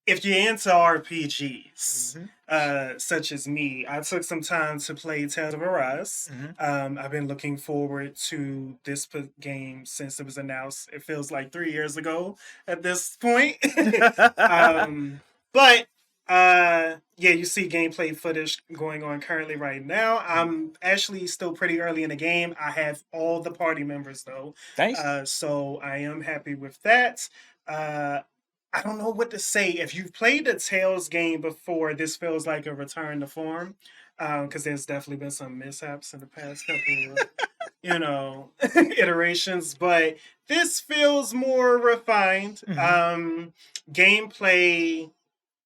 if you're into RPGs, Mm-hmm. such as me, I took some time to play Tales of Arise. Mm-hmm. I've been looking forward to this game since it was announced. It feels like 3 years ago at this point. um, but yeah, you see gameplay footage going on currently right now. I'm actually still pretty early in the game. I have all the party members though, Nice. so I am happy with that. Uh, I don't know what to say. If you've played the Tales game before, this feels like a return to form. Because there's definitely been some mishaps in the past couple of, iterations, but this feels more refined. Mm-hmm. Gameplay,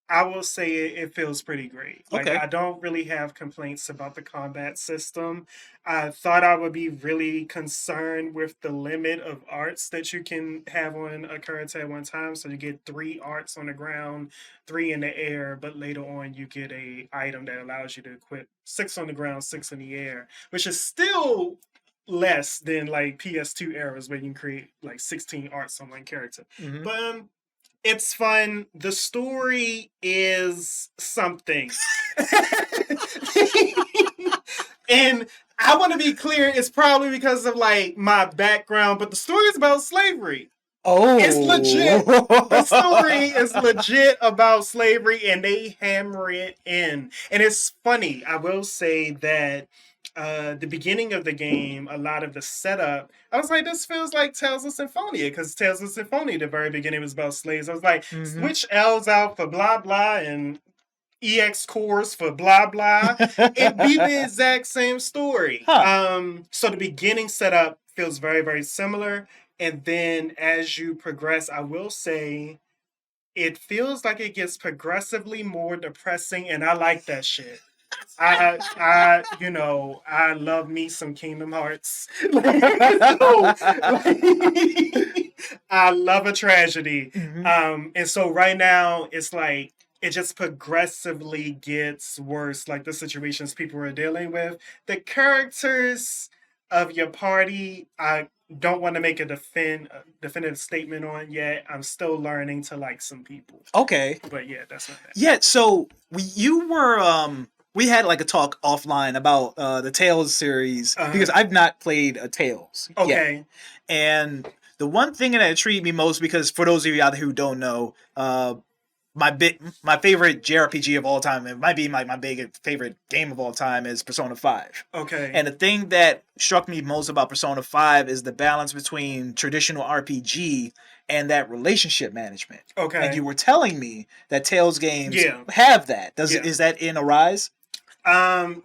I will say it feels pretty great. Like, Okay. I don't really have complaints about the combat system. I thought I would be really concerned with the limit of arts that you can have on a character at one time. So you get 3 arts on the ground, 3 in the air, but later on you get a item that allows you to equip 6 on the ground, 6 in the air, which is still less than like PS2 eras where you can create like 16 arts on one character. Mm-hmm. But it's fun. The story is something. And I want to be clear, it's probably because of like my background, but the story is about slavery. Oh, It's legit. The story is legit about slavery and they hammer it in. And it's funny. I will say that the beginning of the game, a lot of the setup, I was like, this feels like Tales of Symphonia, because Tales of Symphonia, the very beginning was about slaves. I was like, Mm-hmm. switch L's out for blah blah and EX cores for blah blah. It'd be the exact same story. Huh. So the beginning setup feels very, very similar. And then as you progress, I will say it feels like it gets progressively more depressing, and I like that shit. I love me some Kingdom Hearts. So, I love a tragedy. Mm-hmm. And so right now it's like it just progressively gets worse. Like the situations people are dealing with, the characters of your party, I don't want to make a definitive statement on yet. I'm still learning to like some people, Okay. but yeah, that's not that. Yeah. So we had like a talk offline about the Tales series because I've not played a Tales yet, Okay. and the one thing that intrigued me most, because for those of you out there who don't know, my favorite JRPG of all time, it might be my big favorite game of all time, is Persona 5. Okay. And the thing that struck me most about Persona 5 is the balance between traditional RPG and that relationship management. Okay. And you were telling me that Tales games Yeah. have that. Yeah. Is that in Arise?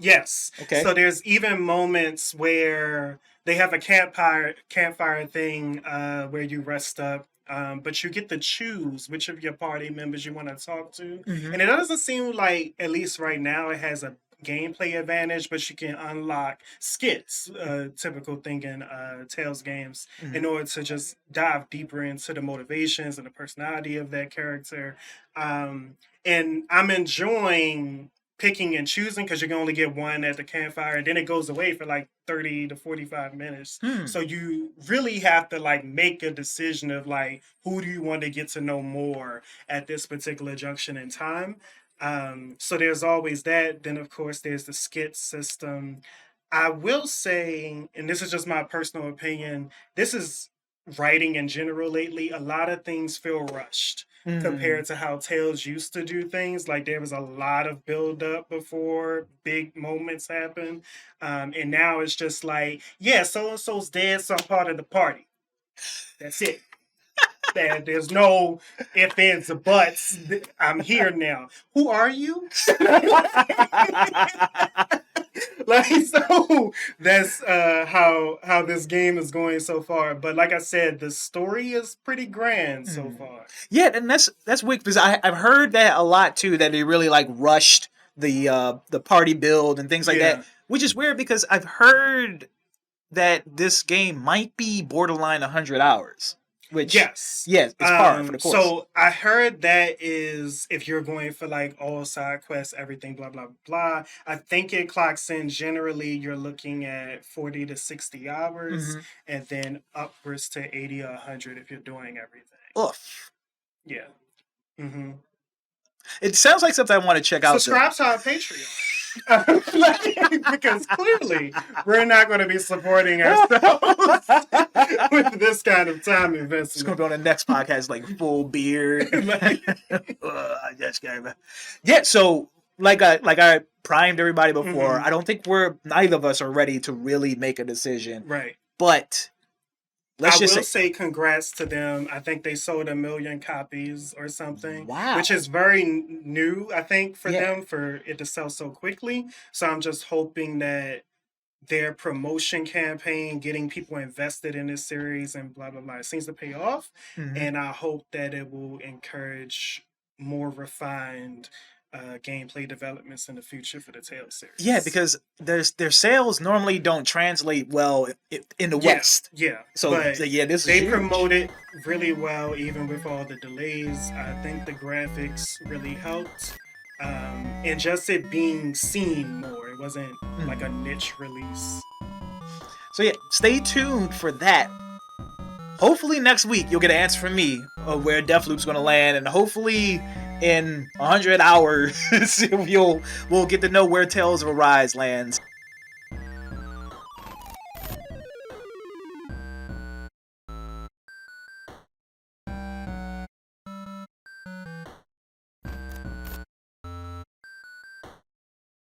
Yes. Okay. So there's even moments where they have a campfire thing where you rest up. But you get to choose which of your party members you want to talk to. Mhm. And it doesn't seem like, at least right now, it has a gameplay advantage, but you can unlock skits, typical thing in Tales games, in order to just dive deeper into the motivations and the personality of that character. And I'm enjoying picking and choosing because you can only get one at the campfire and then it goes away for like 30 to 45 minutes. So you really have to like make a decision of like who do you want to get to know more at this particular junction in time. So there's always that. Then of course there's the skit system. I will say, and this is just my personal opinion, this is writing in general lately. A lot of things feel rushed compared to how Tales used to do things. Like there was a lot of build up before big moments happen. And now it's just like, yeah, so and so's dead, so I'm part of the party. That's it. There's no if, ands, or buts. I'm here now. Who are you? Like, so that's how this game is going so far. But like I said, the story is pretty grand so far. Yeah, and that's weird because I've heard that a lot too. That they really like rushed the party build and things like Yeah. that, which is weird because I've heard that this game might be borderline 100 hours. Which Yes. it's par for the course. So I heard that is if you're going for like all side quests, everything, blah blah blah. I think it clocks in generally. You're looking at 40 to 60 hours, and then upwards to 80 or 100 if you're doing everything. Oof. Yeah. Mm-hmm. It sounds like something I want to check out. Subscribe to our Patreon. Because clearly we're not going to be supporting ourselves with this kind of time investment. It's going to be on the next podcast, like full beard. Yeah, so like I primed everybody before, I don't think neither of us are ready to really make a decision. Right. But I will say congrats to them. I think they sold 1 million copies or something. Wow. Which is very new, I think, for them, for it to sell so quickly. So I'm just hoping that their promotion campaign, getting people invested in this series and blah, blah, blah, seems to pay off. And I hope that it will encourage more refined gameplay developments in the future for the Tales series. Yeah, because their sales normally don't translate well in the West. Yeah. So this is they huge. promote it really well, even with all the delays. I think the graphics really helped, and just it being seen more. It wasn't like a niche release. So yeah, stay tuned for that. Hopefully next week you'll get an answer from me of where Deathloop's going to land, and hopefully in 100 hours we'll get to know where Tales of Arise lands.